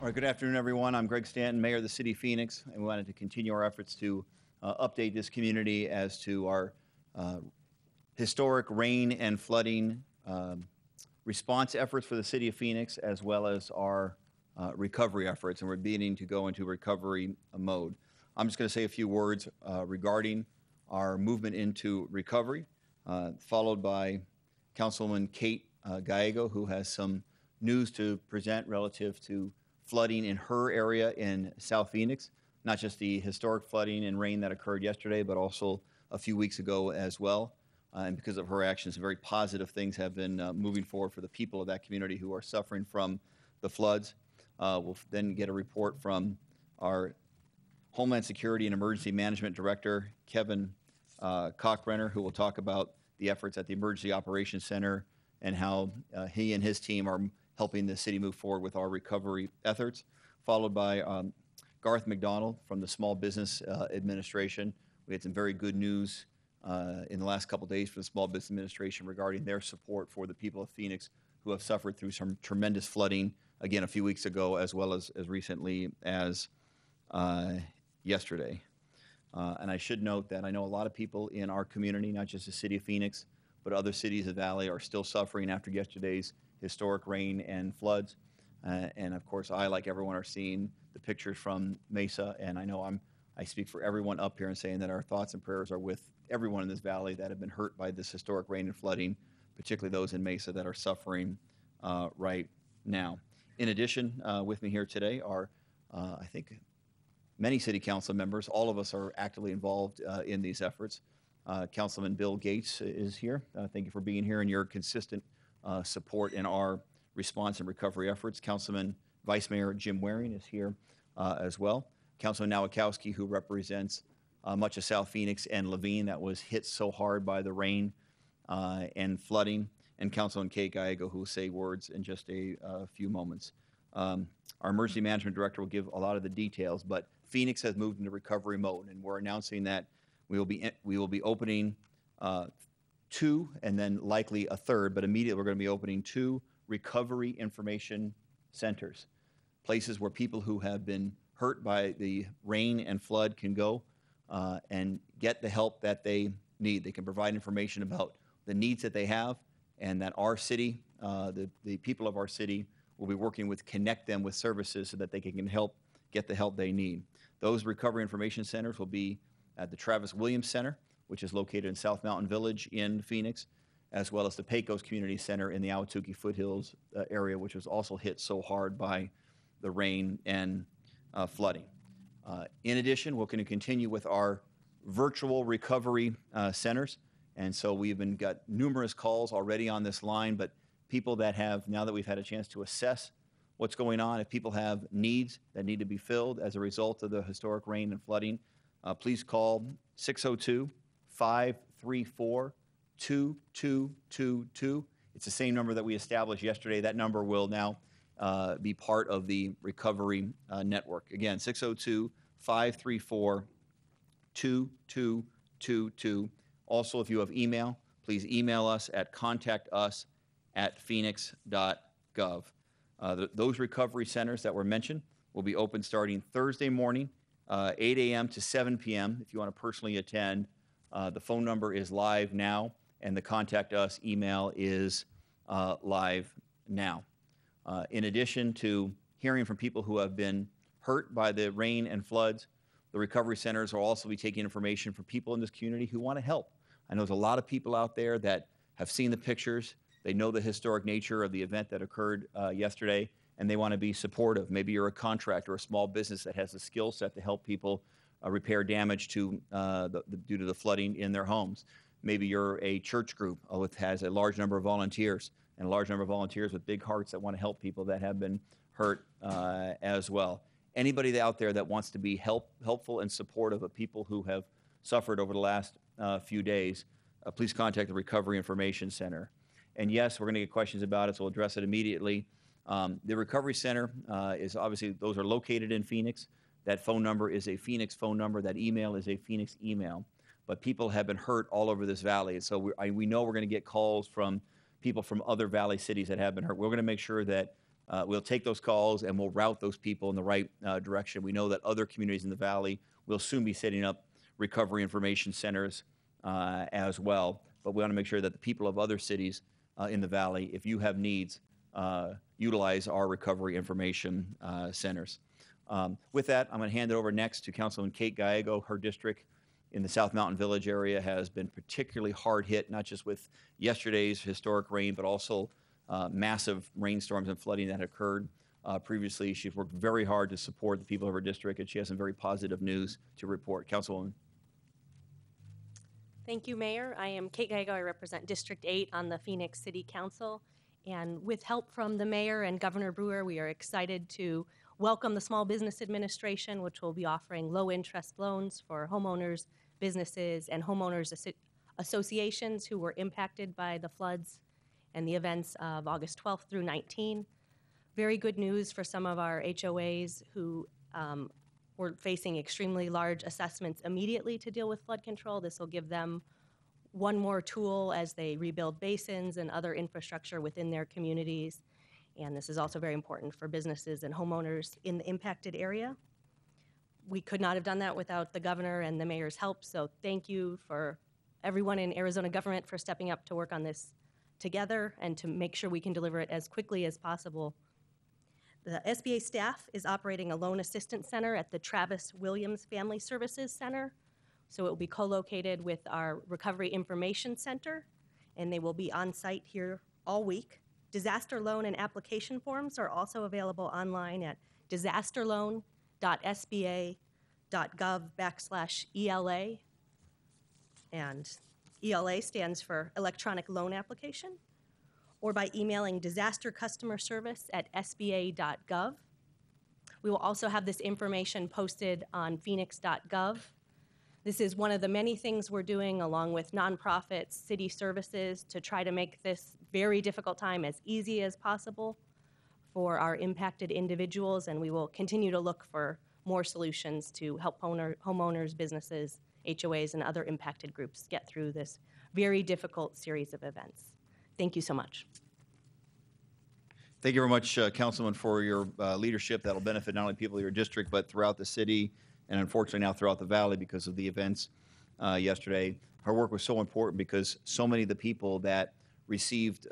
All right, good afternoon, everyone. I'm Greg Stanton, Mayor of the City of Phoenix, and we wanted to continue our efforts to update this community as to our historic rain and flooding response efforts for the City of Phoenix, as well as our recovery efforts, and we're beginning to go into recovery mode. I'm just going to say a few words regarding our movement into recovery, followed by Councilwoman Kate Gallego, who has some news to present relative to flooding in her area in South Phoenix, not just the historic flooding and rain that occurred yesterday, but also a few weeks ago as well. And because of her actions, very positive things have been moving forward for the people of that community who are suffering from the floods. We'll then get a report from our Homeland Security and Emergency Management Director, Kevin Cockbrenner, who will talk about the efforts at the Emergency Operations Center and how he and his team are helping the city move forward with our recovery efforts, followed by Garth McDonald from the Small Business Administration. We had some very good news in the last couple days for the Small Business Administration regarding their support for the people of Phoenix who have suffered through some tremendous flooding, again, a few weeks ago, as well as recently as yesterday. And I should note that I know a lot of people in our community, not just the city of Phoenix, but other cities of the valley, are still suffering after yesterday's historic rain and floods. And of course, I, like everyone, are seeing the pictures from Mesa, and I know I speak for everyone up here in saying that our thoughts and prayers are with everyone in this valley that have been hurt by this historic rain and flooding, particularly those in Mesa that are suffering right now. In addition, with me here today are, I think, many city council members. All of us are actively involved in these efforts. Councilman Bill Gates is here. Thank you for being here and your consistent support in our response and recovery efforts. Councilman Vice Mayor Jim Waring is here as well. Councilman Nowakowski, who represents much of South Phoenix and Levine that was hit so hard by the rain and flooding, and Councilman Kate Gallego, who will say words in just a few moments. Our Emergency Management Director will give a lot of the details, but Phoenix has moved into recovery mode, and we're announcing that we will be opening two and then likely a third, but immediately we're going to be opening two recovery information centers, places where people who have been hurt by the rain and flood can go and get the help that they need. They can provide information about the needs that they have, and that our city, the people of our city, will be working with connect them with services so that they can get the help they need. Those recovery information centers will be at the Travis Williams Center, which is located in South Mountain Village in Phoenix, as well as the Pecos Community Center in the Ahwatukee Foothills area, which was also hit so hard by the rain and flooding. In addition, we're going to continue with our virtual recovery centers, and so we've got numerous calls already on this line, but people that have, now that we've had a chance to assess what's going on, if people have needs that need to be filled as a result of the historic rain and flooding, please call 602-534-2222. It's the same number that we established yesterday. That number will now be part of the recovery network. Again, 602-534-2222. Also, if you have email, please email us at contactus@phoenix.gov. Those recovery centers that were mentioned will be open starting Thursday morning, 8 a.m. to 7 p.m. If you want to personally attend, the phone number is live now, and the Contact Us email is live now. In addition to hearing from people who have been hurt by the rain and floods, the recovery centers will also be taking information from people in this community who want to help. I know there's a lot of people out there that have seen the pictures. They know the historic nature of the event that occurred yesterday, and they want to be supportive. Maybe you're a contractor or a small business that has the skill set to help people repair damage due to the flooding in their homes. Maybe you're a church group has a large number of volunteers, and a large number of volunteers with big hearts that want to help people that have been hurt as well. Anybody out there that wants to be helpful and supportive of people who have suffered over the last few days, please contact the Recovery Information Center. And yes, we're going to get questions about it, so we'll address it immediately. The Recovery Center is obviously, those are located in Phoenix. That phone number is a Phoenix phone number. That email is a Phoenix email. But people have been hurt all over this valley. And so we know we're going to get calls from people from other valley cities that have been hurt. We're going to make sure that we'll take those calls and we'll route those people in the right direction. We know that other communities in the valley will soon be setting up recovery information centers as well. But we want to make sure that the people of other cities in the valley, if you have needs, utilize our recovery information centers. With that, I'm going to hand it over next to Councilwoman Kate Gallego. Her district in the South Mountain Village area has been particularly hard hit, not just with yesterday's historic rain, but also massive rainstorms and flooding that occurred previously. She's worked very hard to support the people of her district, and she has some very positive news to report. Councilwoman. Thank you, Mayor. I am Kate Gallego. I represent District 8 on the Phoenix City Council. And with help from the Mayor and Governor Brewer, we are excited to welcome the Small Business Administration, which will be offering low-interest loans for homeowners, businesses, and homeowners associations who were impacted by the floods and the events of August 12th through 19. Very good news for some of our HOAs who were facing extremely large assessments immediately to deal with flood control. This will give them one more tool as they rebuild basins and other infrastructure within their communities. And this is also very important for businesses and homeowners in the impacted area. We could not have done that without the governor and the mayor's help, so thank you for everyone in Arizona government for stepping up to work on this together and to make sure we can deliver it as quickly as possible. The SBA staff is operating a loan assistance center at the Travis Williams Family Services Center. So it will be co-located with our Recovery Information Center, and they will be on site here all week. Disaster loan and application forms are also available online at disasterloan.sba.gov/ELA. And ELA stands for Electronic Loan Application, or by emailing disastercustomerservice@sba.gov. We will also have this information posted on phoenix.gov. This is one of the many things we're doing along with nonprofits, city services, to try to make this very difficult time as easy as possible for our impacted individuals, and we will continue to look for more solutions to help homeowners, businesses, HOAs, and other impacted groups get through this very difficult series of events. Thank you so much. Thank you very much, Councilman, for your leadership that will benefit not only people in your district, but throughout the city, and unfortunately now throughout the valley because of the events yesterday. Her work was so important because so many of the people that received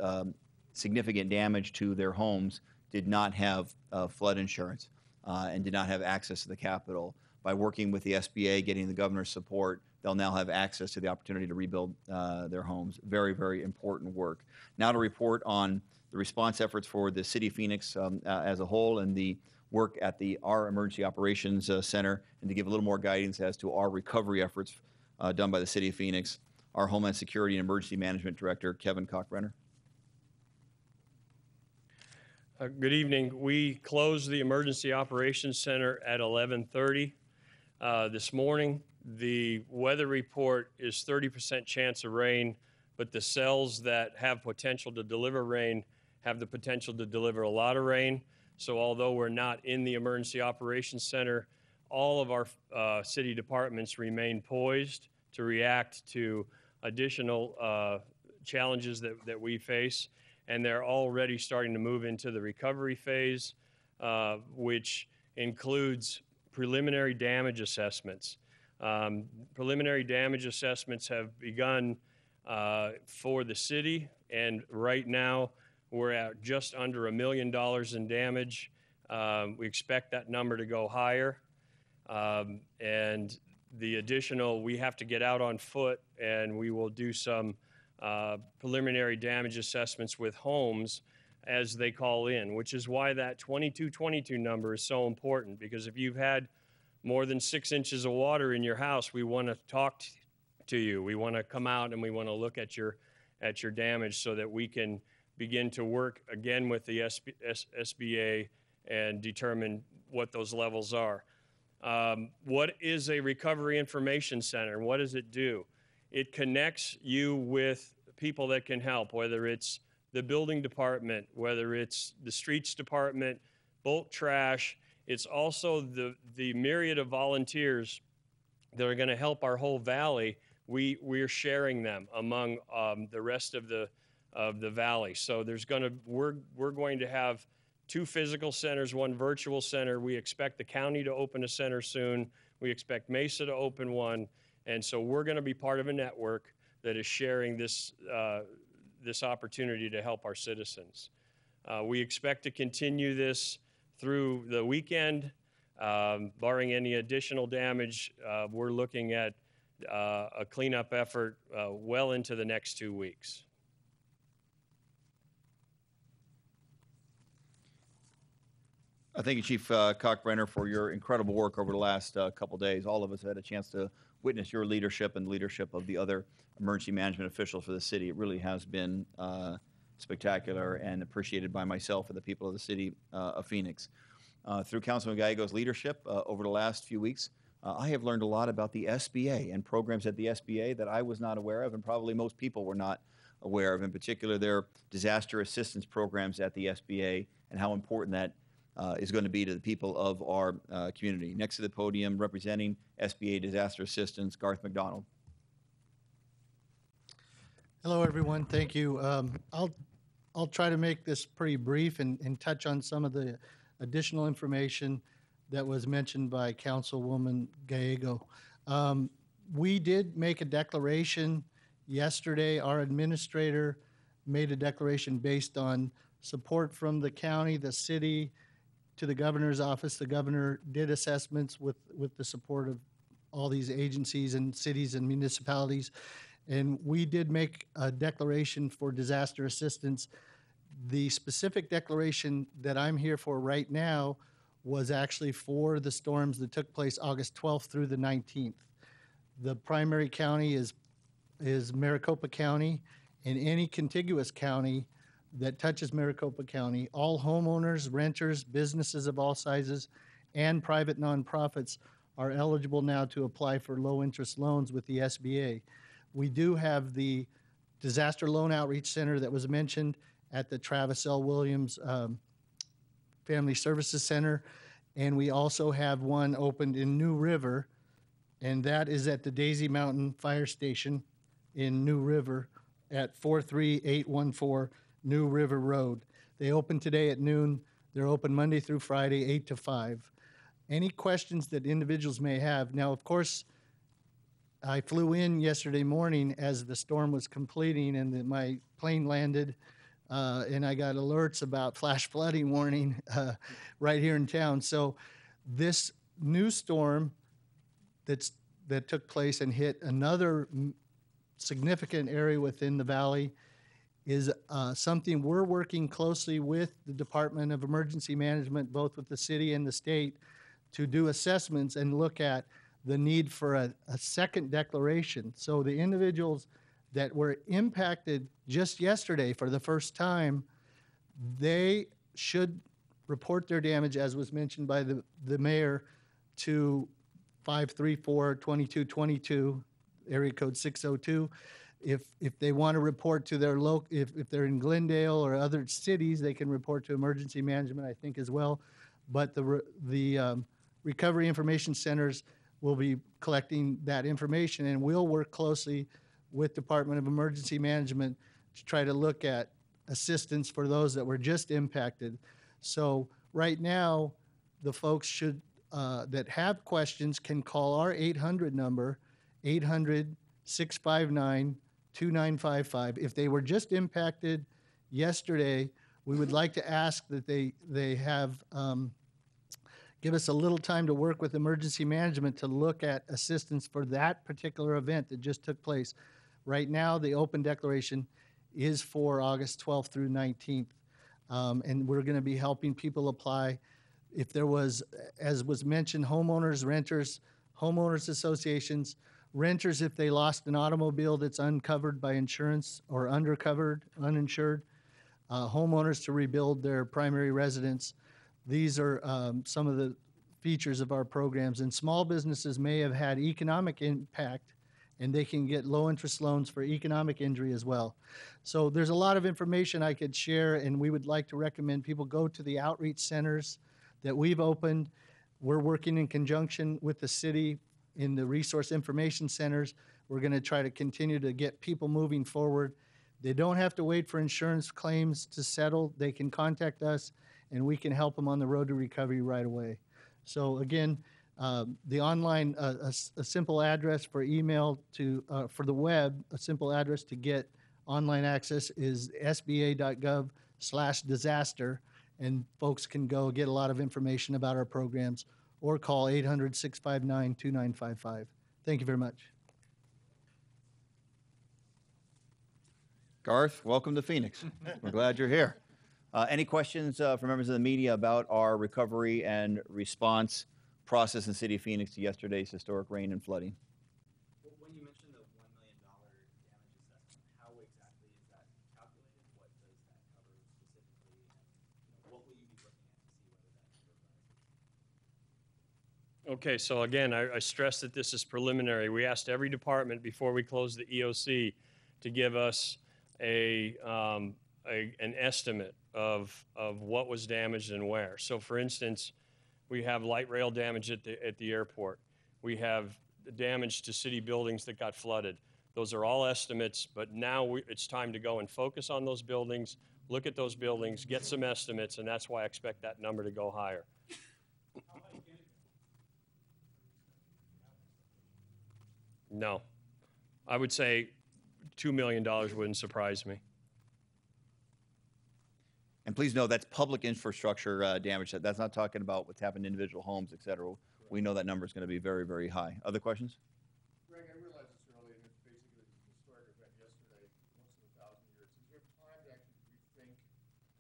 significant damage to their homes did not have flood insurance and did not have access to the Capitol. By working with the SBA, getting the governor's support, they'll now have access to the opportunity to rebuild their homes. Very, very important work. Now to report on the response efforts for the City of Phoenix as a whole and the work at our Emergency Operations Center, and to give a little more guidance as to our recovery efforts done by the City of Phoenix, our Homeland Security and Emergency Management Director, Kevin Cockbrenner. Good evening. We closed the Emergency Operations Center at 11:30 this morning. The weather report is 30% chance of rain, but the cells that have potential to deliver rain have the potential to deliver a lot of rain. So although we're not in the Emergency Operations Center, all of our city departments remain poised to react to additional challenges that we face. And they're already starting to move into the recovery phase, which includes preliminary damage assessments. Preliminary damage assessments have begun for the city, and right now we're at just under $1 million in damage. We expect that number to go higher, and the additional, we have to get out on foot, and we will do some preliminary damage assessments with homes as they call in, which is why that 2222 number is so important, because if you've had more than 6 inches of water in your house, we want to talk to you. We want to come out and we want to look at your damage so that we can begin to work again with the SBA and determine what those levels are. What is a recovery information center? What does it do? It connects you with people that can help, whether it's the building department, whether it's the streets department, bulk trash. It's also the myriad of volunteers that are going to help our whole valley. We're sharing them among the rest of the valley. So we're going to have 2 physical centers, 1 virtual center. We expect the county to open a center soon. We expect Mesa to open one. And so we're going to be part of a network that is sharing this opportunity to help our citizens. We expect to continue this through the weekend. Barring any additional damage, we're looking at a cleanup effort well into the next 2 weeks. Thank you, Chief Cockbrenner, for your incredible work over the last couple days. All of us had a chance to witness your leadership and the leadership of the other emergency management officials for the city. It really has been spectacular and appreciated by myself and the people of the city of Phoenix. Through Councilman Gallego's leadership over the last few weeks, I have learned a lot about the SBA and programs at the SBA that I was not aware of, and probably most people were not aware of, in particular their disaster assistance programs at the SBA and how important that is going to be to the people of our community. Next to the podium, representing SBA Disaster Assistance, Garth McDonald. Hello, everyone. Thank you. I'll try to make this pretty brief and touch on some of the additional information that was mentioned by Councilwoman Gallego. We did make a declaration yesterday. Our administrator made a declaration based on support from the county, the city, to the governor's office. The governor did assessments with the support of all these agencies and cities and municipalities. And we did make a declaration for disaster assistance. The specific declaration that I'm here for right now was actually for the storms that took place August 12th through the 19th. The primary county is Maricopa County, and any contiguous county that touches Maricopa County. All homeowners, renters, businesses of all sizes, and private nonprofits are eligible now to apply for low-interest loans with the SBA. We do have the Disaster Loan Outreach Center that was mentioned at the Travis L. Williams Family Services Center, and we also have one opened in New River, and that is at the Daisy Mountain Fire Station in New River at 43814 New River Road. They open today at noon. They're open Monday through Friday, 8 to 5. Any questions that individuals may have? Now, of course, I flew in yesterday morning as the storm was completing, and my plane landed, and I got alerts about flash flooding warning right here in town. So this new storm that took place and hit another significant area within the valley is something we're working closely with the Department of Emergency Management, both with the city and the state, to do assessments and look at the need for a second declaration. So the individuals that were impacted just yesterday for the first time, they should report their damage, as was mentioned by the mayor, to 534-2222, area code 602. If they want to report to their local, if they're in Glendale or other cities, they can report to emergency management, I think, as well. But the recovery information centers will be collecting that information, and we'll work closely with Department of Emergency Management to try to look at assistance for those that were just impacted. So right now, the folks should that have questions can call our 800 number, 800-659-2955. If they were just impacted yesterday, we would like to ask that they have give us a little time to work with emergency management to look at assistance for that particular event that just took place. Right now, the open declaration is for August 12th through 19th, and we're going to be helping people apply. If there was, as was mentioned, homeowners, renters, homeowners associations, renters if they lost an automobile that's uncovered by insurance or undercovered, uninsured, homeowners to rebuild their primary residence. These are some of the features of our programs. And small businesses may have had economic impact, and they can get low-interest loans for economic injury as well. So there's a lot of information I could share, and we would like to recommend people go to the outreach centers that we've opened. We're working in conjunction with the city in the resource information centers. We're going to try to continue to get people moving forward. They don't have to wait for insurance claims to settle. They can contact us, and we can help them on the road to recovery right away. So again, the online, a simple address for email to, for the web, a simple address to get online access is sba.gov/disaster, and folks can go get a lot of information about our programs or call 800-659-2955. Thank you very much. Garth, welcome to Phoenix. We're glad you're here. Any questions from members of the media about our recovery and response process in the city of Phoenix to yesterday's historic rain and flooding? When you mentioned the $1 million damage assessment, how exactly is that calculated? What does that cover specifically? And what will you be looking at to see whether that number rises? Okay, so again, I stress that this is preliminary. We asked every department before we closed the EOC to give us an estimate of what was damaged and where. So for instance, we have light rail damage at the airport. We have damage to city buildings that got flooded. Those are all estimates, but now it's time to go and focus on those buildings, look at those buildings, get some estimates, and that's why I expect that number to go higher. No. I would say $2 million wouldn't surprise me. And please know that's public infrastructure damage. That's not talking about what's happened to individual homes, et cetera. We know that number is going to be very, very high. Other questions? Greg, I realize it's early and it's basically a historic event yesterday, once in 1,000 years. Is there time to actually rethink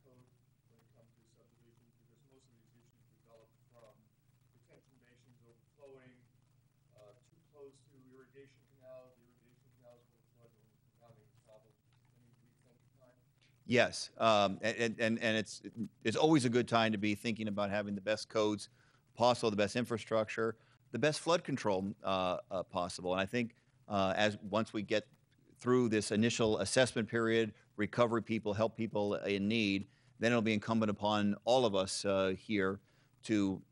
code when it comes to subdivisions? Because most of these issues develop from detention basins overflowing, too close to irrigation canals. The irrigation canals overflow and compounding the problem. Any rethink time? Yes, and it's always a good time to be thinking about having the best codes possible, the best infrastructure, the best flood control possible. And I think once we get through this initial assessment period, recovery people, help people in need, then it'll be incumbent upon all of us here to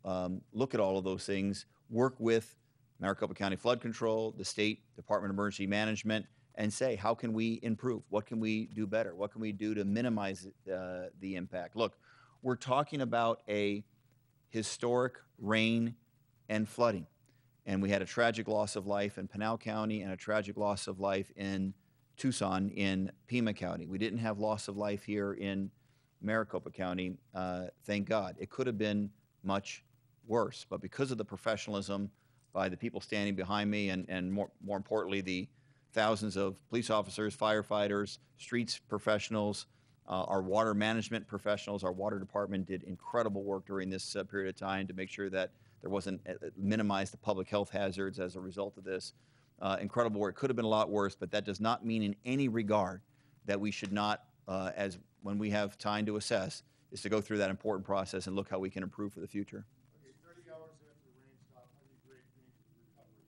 look at all of those things, work with Maricopa County Flood Control, the State Department of Emergency Management, and say, how can we improve? What can we do better? What can we do to minimize the impact? Look, we're talking about a historic rain and flooding. And we had a tragic loss of life in Pinal County and a tragic loss of life in Tucson in Pima County. We didn't have loss of life here in Maricopa County, thank God. It could have been much worse, but because of the professionalism by the people standing behind me and more importantly, the thousands of police officers, firefighters, streets professionals, our water management professionals, our water department did incredible work during this period of time to make sure that there wasn't minimize the public health hazards as a result of this. Incredible work. Could have been a lot worse, but that does not mean in any regard that we should not, as when we have time to assess, is to go through that important process and look how we can improve for the future. Okay, 30 hours after the rain stopped, how do you grade Phoenix's recovery?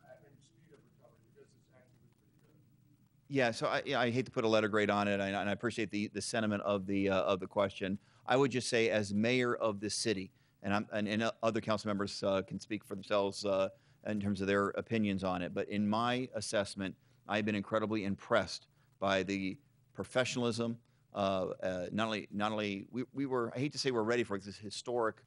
I mean, speed of recovery, because it's actually pretty good. Yeah, so I hate to put a letter grade on it, and I appreciate the sentiment of the question. I would just say, as mayor of this city, and other council members can speak for themselves in terms of their opinions on it, but in my assessment, I've been incredibly impressed by the professionalism. Not only we were, I hate to say we're ready for this historic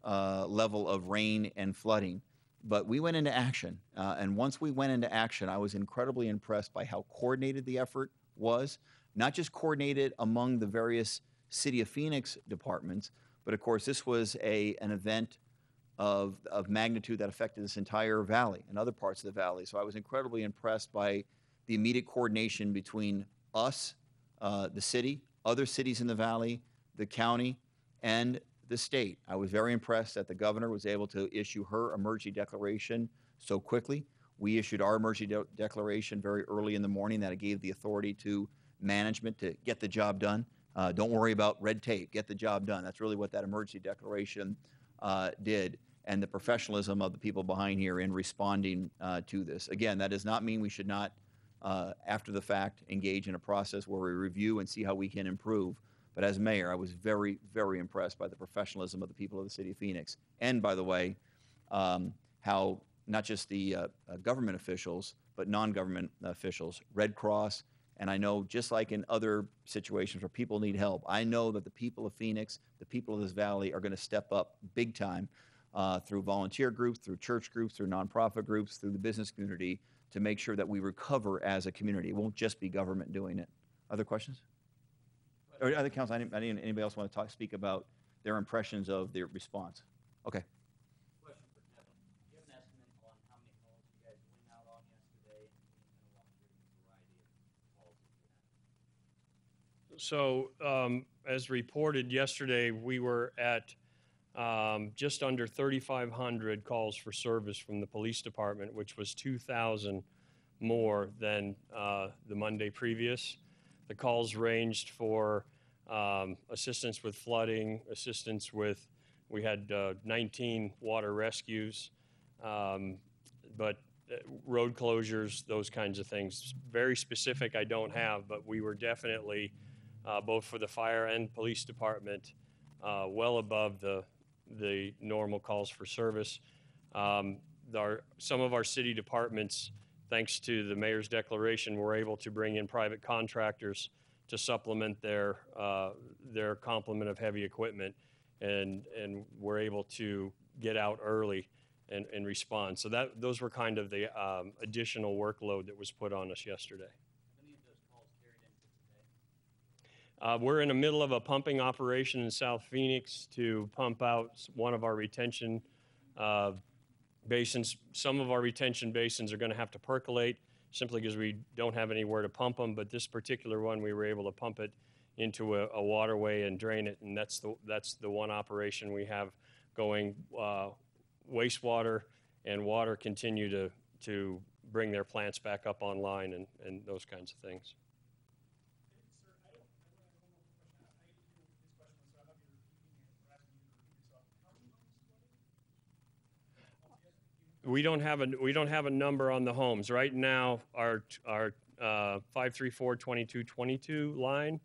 level of rain and flooding, but we went into action. And once we went into action, I was incredibly impressed by how coordinated the effort was, not just coordinated among the various City of Phoenix departments, but of course this was an event of magnitude that affected this entire valley and other parts of the valley. So I was incredibly impressed by the immediate coordination between us, the city, other cities in the valley, the county, and the state. I was very impressed that the governor was able to issue her emergency declaration so quickly. We issued our emergency declaration very early in the morning that it gave the authority to management to get the job done. Don't worry about red tape, get the job done. That's really what that emergency declaration did, and the professionalism of the people behind here in responding to this. Again, that does not mean we should not, after the fact, engage in a process where we review and see how we can improve. But as mayor, I was very, very impressed by the professionalism of the people of the city of Phoenix. And by the way, how not just the government officials, but non-government officials, Red Cross, And I know, just like in other situations where people need help, I know that the people of Phoenix, the people of this valley are going to step up big time through volunteer groups, through church groups, through nonprofit groups, through the business community to make sure that we recover as a community. It won't just be government doing it. Other questions? Or other council, anybody else want to speak about their impressions of their response? Okay. Question for Kevin. Do you have an estimate on how many calls you guys went out on yesterday? And can you kind of walk through the variety of calls that you had? So, as reported yesterday, we were at just under 3,500 calls for service from the police department, which was 2,000 more than the Monday previous. The calls ranged for assistance with flooding, we had 19 water rescues, but road closures, those kinds of things. Very specific I don't have, but we were definitely, both for the fire and police department, well above the normal calls for service. Some of our city departments, thanks to the mayor's declaration, were able to bring in private contractors to supplement their complement of heavy equipment, and were able to get out early and respond. So those were kind of the additional workload that was put on us yesterday. How many of those calls carried into today? We're in the middle of a pumping operation in South Phoenix to pump out one of our retention basins. Some of our retention basins are going to have to percolate simply because we don't have anywhere to pump them, but this particular one, we were able to pump it into a waterway and drain it, and that's the one operation we have going. Wastewater and water continue to bring their plants back up online and those kinds of things. We don't have a number on the homes right now. Our 534-2222 line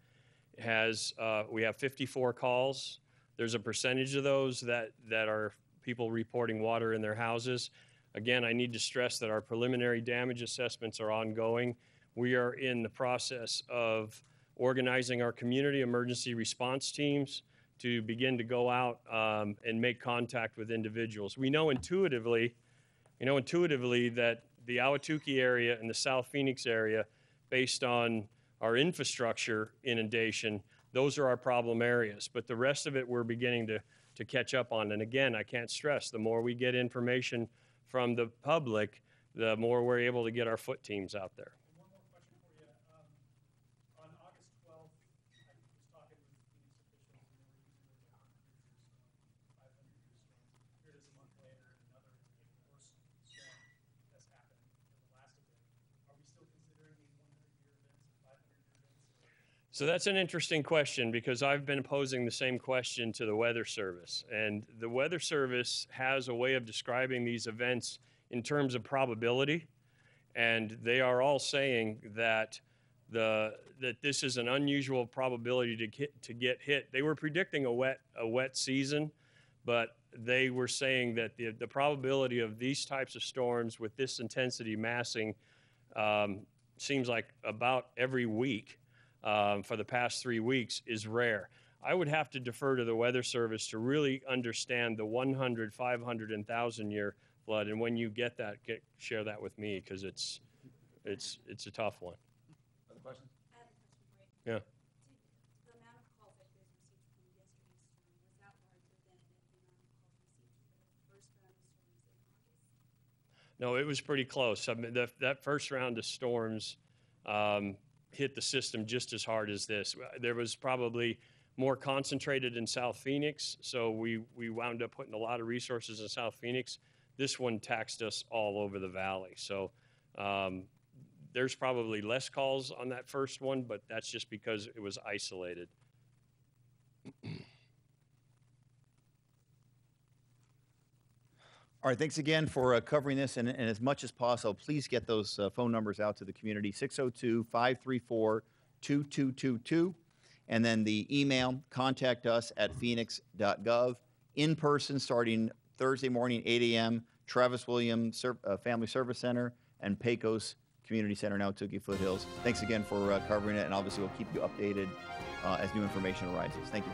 has we have 54 calls. There's a percentage of those that are people reporting water in their houses. Again, I need to stress that our preliminary damage assessments are ongoing. We are in the process of organizing our community emergency response teams to begin to go out and make contact with individuals. We know intuitively that the Ahwatukee area and the South Phoenix area, based on our infrastructure inundation, those are our problem areas. But the rest of it we're beginning to catch up on. And again, I can't stress, the more we get information from the public, the more we're able to get our foot teams out there. One more question for you. On August 12th, I was talking with Phoenix officials, and they were using over 100 years, 500 years. Here it is a month later, and another worse storm has happened in the last event. Are we still considering these 100-year events and 500-year events? So that's an interesting question, because I've been posing the same question to the Weather Service. And the Weather Service has a way of describing these events in terms of probability. And they are all saying that this is an unusual probability to get hit. They were predicting a wet season, but they were saying that the probability of these types of storms with this intensity massing seems like about every week. For the past 3 weeks is rare. I would have to defer to the Weather Service to really understand the 100, 500, and 1,000-year flood. And when you get that, share that with me, because it's a tough one. Other questions? I have a question for you. Yeah. The amount of calls that you guys received from yesterday's storm, was that larger than the amount of calls received for the first round of storms in August? No, it was pretty close. I mean, that first round of storms hit the system just as hard as this. There was probably more concentrated in South Phoenix, so we wound up putting a lot of resources in South Phoenix. This one taxed us all over the valley. So there's probably less calls on that first one, but that's just because it was isolated. All right, thanks again for covering this, and as much as possible, please get those phone numbers out to the community, 602-534-2222, and then the email, contact us at phoenix.gov, in person starting Thursday morning, 8 a.m., Travis Williams Family Service Center and Pecos community center now at Tukey Foothills. Thanks again for covering it, and obviously we'll keep you updated as new information arises. Thank you.